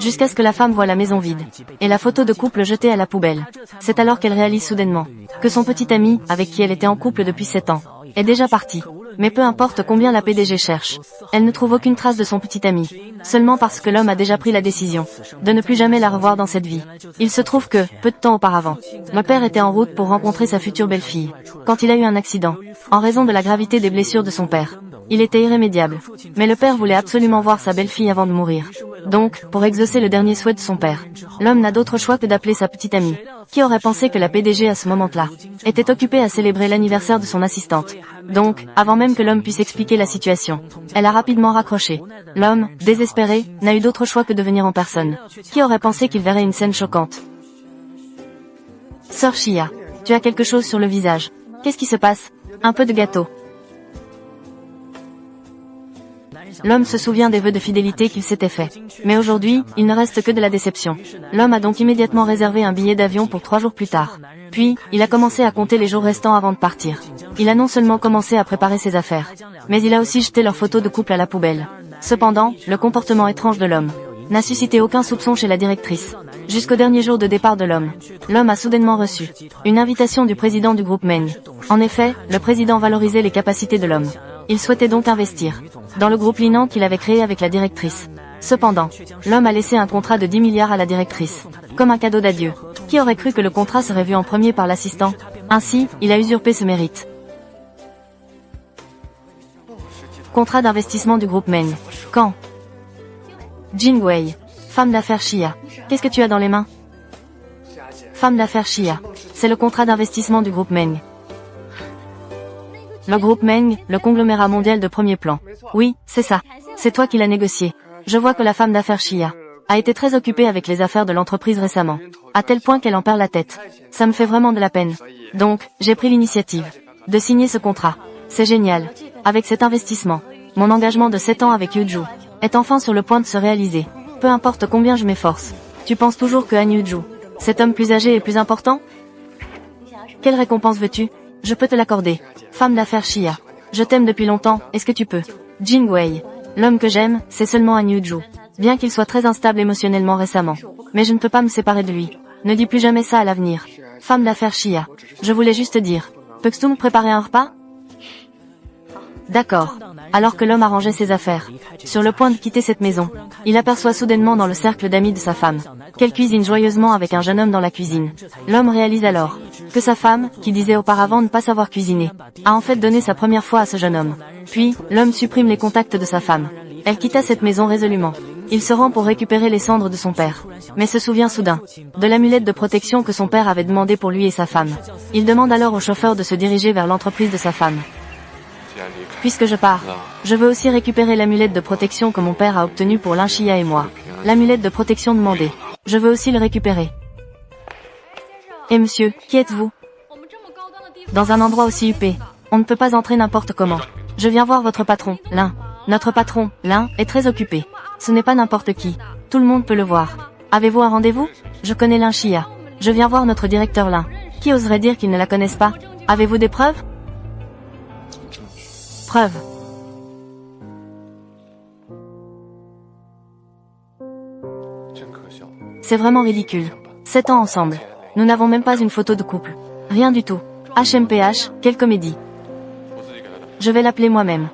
jusqu'à ce que la femme voie la maison vide, et la photo de couple jetée à la poubelle. C'est alors qu'elle réalise soudainement que son petit ami, avec qui elle était en couple depuis 7 ans, est déjà parti. Mais peu importe combien la PDG cherche, elle ne trouve aucune trace de son petit ami, seulement parce que l'homme a déjà pris la décision de ne plus jamais la revoir dans cette vie. Il se trouve que, peu de temps auparavant, le père était en route pour rencontrer sa future belle-fille, quand il a eu un accident, en raison de la gravité des blessures de son père. Il était irrémédiable. Mais le père voulait absolument voir sa belle-fille avant de mourir. Donc, pour exaucer le dernier souhait de son père, l'homme n'a d'autre choix que d'appeler sa petite amie. Qui aurait pensé que la PDG à ce moment-là était occupée à célébrer l'anniversaire de son assistante. Donc, avant même que l'homme puisse expliquer la situation, elle a rapidement raccroché. L'homme, désespéré, n'a eu d'autre choix que de venir en personne. Qui aurait pensé qu'il verrait une scène choquante? Sœur Chia, tu as quelque chose sur le visage. Qu'est-ce qui se passe? Un peu de gâteau. L'homme se souvient des vœux de fidélité qu'il s'était fait. Mais aujourd'hui, il ne reste que de la déception. L'homme a donc immédiatement réservé un billet d'avion pour 3 jours plus tard. Puis, il a commencé à compter les jours restants avant de partir. Il a non seulement commencé à préparer ses affaires, mais il a aussi jeté leurs photos de couple à la poubelle. Cependant, le comportement étrange de l'homme n'a suscité aucun soupçon chez la directrice. Jusqu'au dernier jour de départ de l'homme a soudainement reçu une invitation du président du groupe Meng. En effet, le président valorisait les capacités de l'homme. Il souhaitait donc investir dans le groupe Linan qu'il avait créé avec la directrice. Cependant, l'homme a laissé un contrat de 10 milliards à la directrice, comme un cadeau d'adieu. Qui aurait cru que le contrat serait vu en premier par l'assistant? Ainsi, il a usurpé ce mérite. Contrat d'investissement du groupe Meng. Quand? Jin Wei, femme d'affaires Chia. Qu'est-ce que tu as dans les mains? Femme d'affaires Chia. C'est le contrat d'investissement du groupe Meng. Le groupe Meng, le conglomérat mondial de premier plan. Oui, c'est ça. C'est toi qui l'as négocié. Je vois que la femme d'affaires Chia a été très occupée avec les affaires de l'entreprise récemment, à tel point qu'elle en perd la tête. Ça me fait vraiment de la peine. Donc, j'ai pris l'initiative de signer ce contrat. C'est génial. Avec cet investissement, mon engagement de 7 ans avec Yuju est enfin sur le point de se réaliser. Peu importe combien je m'efforce. Tu penses toujours que Han Yuju, cet homme plus âgé est plus important? Quelle récompense veux-tu? Je peux te l'accorder. Femme d'affaires Chia. Je t'aime depuis longtemps, est-ce que tu peux? Jin Wei. L'homme que j'aime, c'est seulement Han Yuju. Bien qu'il soit très instable émotionnellement récemment. Mais je ne peux pas me séparer de lui. Ne dis plus jamais ça à l'avenir. Femme d'affaires Chia. Je voulais juste dire. Peux-tu me préparer un repas? D'accord. Alors que l'homme arrangeait ses affaires, sur le point de quitter cette maison, il aperçoit soudainement dans le cercle d'amis de sa femme, qu'elle cuisine joyeusement avec un jeune homme dans la cuisine. L'homme réalise alors que sa femme, qui disait auparavant ne pas savoir cuisiner, a en fait donné sa première fois à ce jeune homme. Puis, l'homme supprime les contacts de sa femme. Elle quitta cette maison résolument. Il se rend pour récupérer les cendres de son père, mais se souvient soudain de l'amulette de protection que son père avait demandé pour lui et sa femme. Il demande alors au chauffeur de se diriger vers l'entreprise de sa femme. Puisque je pars, je veux aussi récupérer l'amulette de protection que mon père a obtenue pour Lin Chia et moi. L'amulette de protection demandée. Je veux aussi le récupérer. Et monsieur, qui êtes-vous? Dans un endroit aussi huppé, on ne peut pas entrer n'importe comment. Je viens voir votre patron, Lin. Notre patron, Lin, est très occupé. Ce n'est pas n'importe qui. Tout le monde peut le voir. Avez-vous un rendez-vous? Je connais Lin Chia. Je viens voir notre directeur Lin. Qui oserait dire qu'ils ne la connaissent pas? Avez-vous des preuves? Preuve. C'est vraiment ridicule. 7 ans ensemble. Nous n'avons même pas une photo de couple. Rien du tout. HMPH, quelle comédie. Je vais l'appeler moi-même.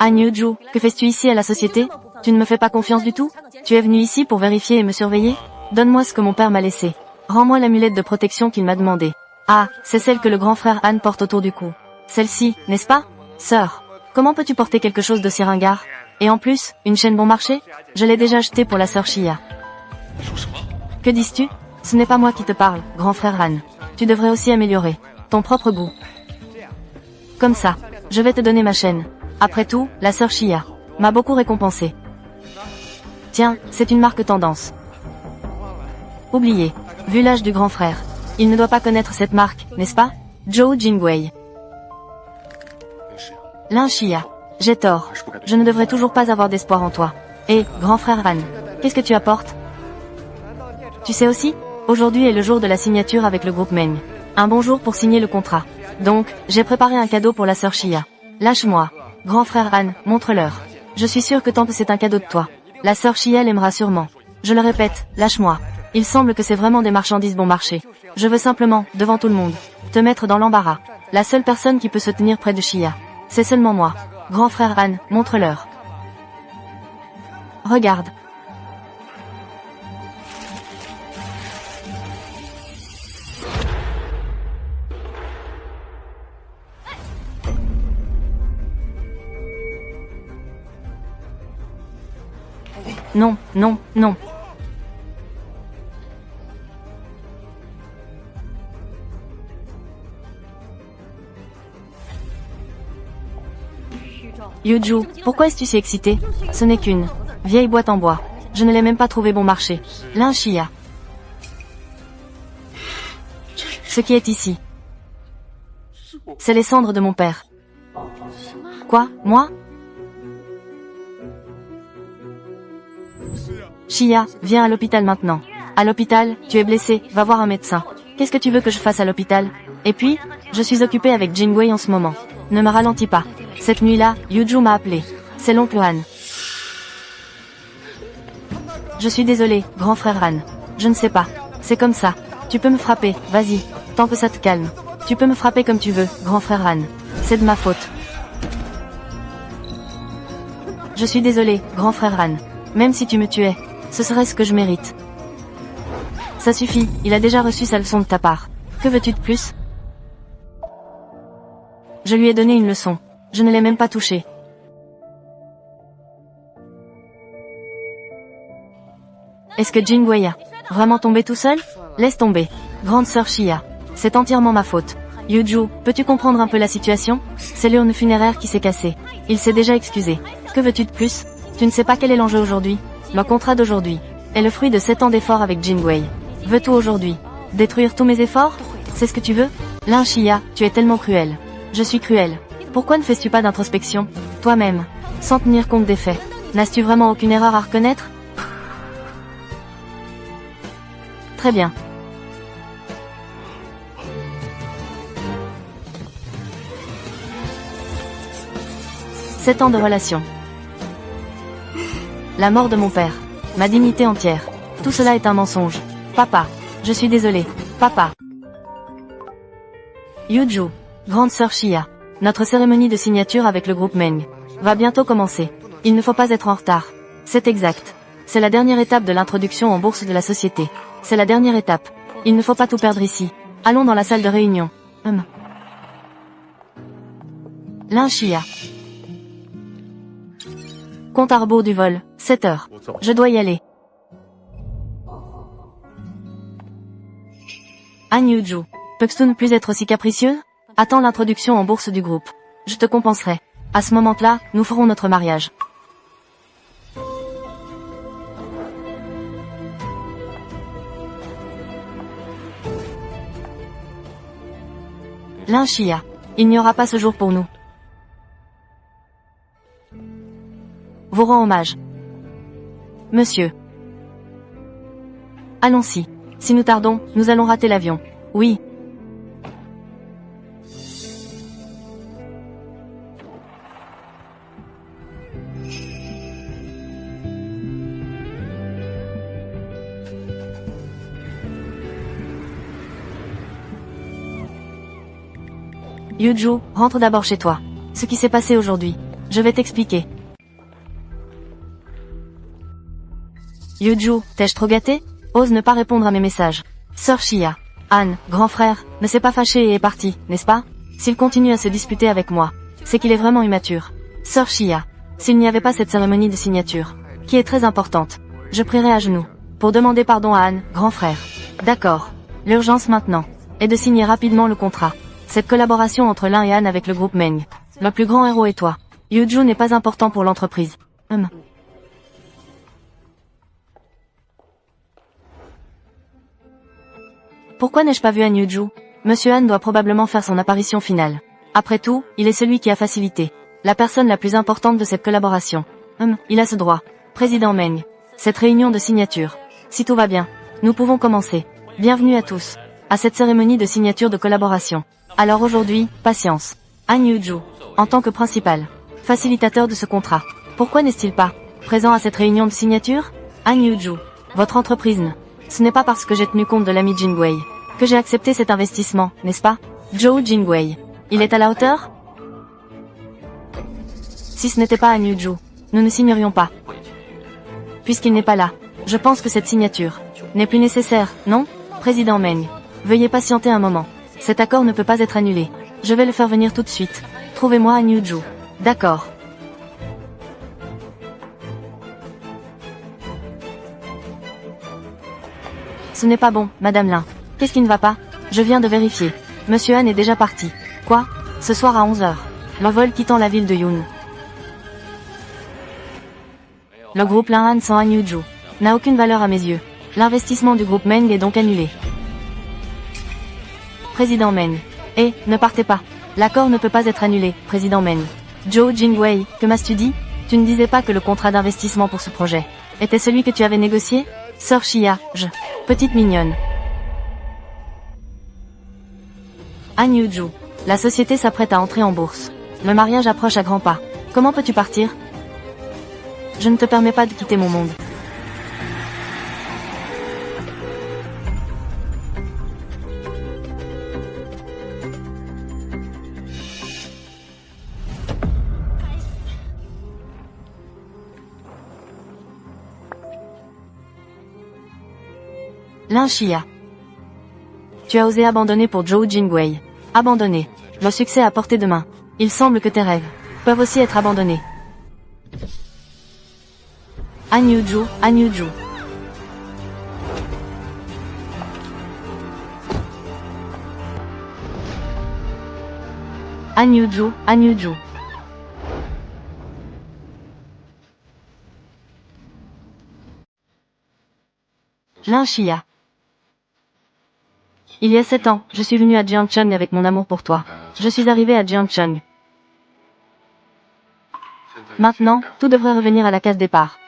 Han Yuju, que fais-tu ici à la société? Tu ne me fais pas confiance du tout? Tu es venu ici pour vérifier et me surveiller? Donne-moi ce que mon père m'a laissé. Rends-moi l'amulette de protection qu'il m'a demandé. Ah, c'est celle que le grand frère Han porte autour du cou. Celle-ci, n'est-ce pas? Sœur, comment peux-tu porter quelque chose d'aussi ringard? Et en plus, une chaîne bon marché? Je l'ai déjà achetée pour la sœur Chia. Que dis-tu? Ce n'est pas moi qui te parle, grand frère Han. Tu devrais aussi améliorer ton propre goût. Comme ça, je vais te donner ma chaîne. Après tout, la sœur Chia m'a beaucoup récompensé. Tiens, c'est une marque tendance. Oubliez, vu l'âge du grand frère, il ne doit pas connaître cette marque, n'est-ce pas? Zhou Jingwei. Lin Chia. J'ai tort. Je ne devrais toujours pas avoir d'espoir en toi. Et, grand frère Han, qu'est-ce que tu apportes? Tu sais aussi, aujourd'hui est le jour de la signature avec le groupe Meng. Un bon jour pour signer le contrat. Donc, j'ai préparé un cadeau pour la sœur Chia. Lâche-moi. Grand frère Han, montre-leur. Je suis sûr que Temple c'est un cadeau de toi. La sœur Chia l'aimera sûrement. Je le répète, lâche-moi. Il semble que c'est vraiment des marchandises bon marché. Je veux simplement, devant tout le monde, te mettre dans l'embarras. La seule personne qui peut se tenir près de Chia, c'est seulement moi. Grand frère Han, montre-leur. Regarde. Non, non, non. Yuju, pourquoi es-tu si excité? Ce n'est qu'une vieille boîte en bois. Je ne l'ai même pas trouvé bon marché. L'un Chia. Ce qui est ici, c'est les cendres de mon père. Quoi, moi? Chia, viens à l'hôpital maintenant. À l'hôpital, tu es blessé, va voir un médecin. Qu'est-ce que tu veux que je fasse à l'hôpital? Et puis, je suis occupée avec Jingwei en ce moment. Ne me ralentis pas. Cette nuit-là, Yuju m'a appelé. C'est l'oncle Han. Je suis désolée, grand frère Han. Je ne sais pas. C'est comme ça. Tu peux me frapper, vas-y. Tant que ça te calme. Tu peux me frapper comme tu veux, grand frère Han. C'est de ma faute. Je suis désolée, grand frère Han. Même si tu me tuais, ce serait ce que je mérite. Ça suffit, il a déjà reçu sa leçon de ta part. Que veux-tu de plus? Je lui ai donné une leçon. Je ne l'ai même pas touché. Est-ce que Jingwei a vraiment tombé tout seul? Laisse tomber. Grande sœur Chia. C'est entièrement ma faute. Yuju, peux-tu comprendre un peu la situation? C'est l'urne funéraire qui s'est cassée. Il s'est déjà excusé. Que veux-tu de plus? Tu ne sais pas quel est l'enjeu aujourd'hui? Le contrat d'aujourd'hui est le fruit de 7 ans d'efforts avec Jingwei. Veux-tu aujourd'hui détruire tous mes efforts? C'est ce que tu veux? L'un Chia, tu es tellement cruel. Je suis cruel. Pourquoi ne fais-tu pas d'introspection, toi-même, sans tenir compte des faits? N'as-tu vraiment aucune erreur à reconnaître? Très bien. Sept ans de relation. La mort de mon père. Ma dignité entière. Tout cela est un mensonge. Papa. Je suis désolé. Papa. Yuju. Grande sœur Chia. Notre cérémonie de signature avec le groupe Meng va bientôt commencer. Il ne faut pas être en retard. C'est exact. C'est la dernière étape de l'introduction en bourse de la société. C'est la dernière étape. Il ne faut pas tout perdre ici. Allons dans la salle de réunion. L'un Chia. Compte à rebours du vol. 7 heures. Je dois y aller. Han Yuju. Peux-tu ne plus être aussi capricieux? Attends l'introduction en bourse du groupe. Je te compenserai. À ce moment-là, nous ferons notre mariage. L'un Chia. Il n'y aura pas ce jour pour nous. Vous rend hommage. Monsieur. Allons-y. Si nous tardons, nous allons rater l'avion. Oui. Yuju, rentre d'abord chez toi. Ce qui s'est passé aujourd'hui. Je vais t'expliquer. Yuju, t'ai-je trop gâté? Ose ne pas répondre à mes messages. Sœur Chia. Han, grand frère, ne s'est pas fâché et est parti, n'est-ce pas? S'il continue à se disputer avec moi, c'est qu'il est vraiment immature. Sœur Chia. S'il n'y avait pas cette cérémonie de signature, qui est très importante, je prierai à genoux, pour demander pardon à Han, grand frère. D'accord. L'urgence maintenant est de signer rapidement le contrat. Cette collaboration entre l'un et Han avec le groupe Meng. Le plus grand héros est toi. Yuju n'est pas important pour l'entreprise. Pourquoi n'ai-je pas vu Han Yuju? Monsieur Han doit probablement faire son apparition finale. Après tout, il est celui qui a facilité. La personne la plus importante de cette collaboration. Il a ce droit. Président Meng. Cette réunion de signature. Si tout va bien, nous pouvons commencer. Bienvenue à tous. À cette cérémonie de signature de collaboration. Alors aujourd'hui, patience. Han Yuju. En tant que principal. Facilitateur de ce contrat. Pourquoi n'est-il pas présent à cette réunion de signature? Han Yu-ju, votre entreprise ne. Ce n'est pas parce que j'ai tenu compte de l'ami Jingwei que j'ai accepté cet investissement, n'est-ce pas? Zhou Jingwei. Il est à la hauteur? Si ce n'était pas Han Yu-ju, nous ne signerions pas. Puisqu'il n'est pas là, je pense que cette signature n'est plus nécessaire, non? Président Meng. Veuillez patienter un moment. Cet accord ne peut pas être annulé. Je vais le faire venir tout de suite. Trouvez-moi Han Yu-ju. D'accord. Ce n'est pas bon, Madame Lin. Qu'est-ce qui ne va pas? Je viens de vérifier. Monsieur Han est déjà parti. Quoi? Ce soir à 11 h. Le vol quittant la ville de Yun. Le groupe Lin Han sans Han Yu-ju n'a aucune valeur à mes yeux. L'investissement du groupe Meng est donc annulé. Président Meng. Ne partez pas. L'accord ne peut pas être annulé, Président Meng. Zhou Jingwei, que m'as-tu dit? Tu ne disais pas que le contrat d'investissement pour ce projet était celui que tu avais négocié? Sœur Xia, petite mignonne. Han Yu-ju. La société s'apprête à entrer en bourse. Le mariage approche à grands pas. Comment peux-tu partir? Je ne te permets pas de quitter mon monde. Lin Xia. Tu as osé abandonner pour Zhou Jingwei. Abandonner. Le succès à portée de main. Il semble que tes rêves peuvent aussi être abandonnés. Han Yu-ju, Han Yu-ju. Han Yu-ju, Han Yu-ju. Lin Xia. Il y a 7 ans, je suis venu à Jiangcheng avec mon amour pour toi. Je suis arrivé à Jiangcheng. Maintenant, tout devrait revenir à la case départ.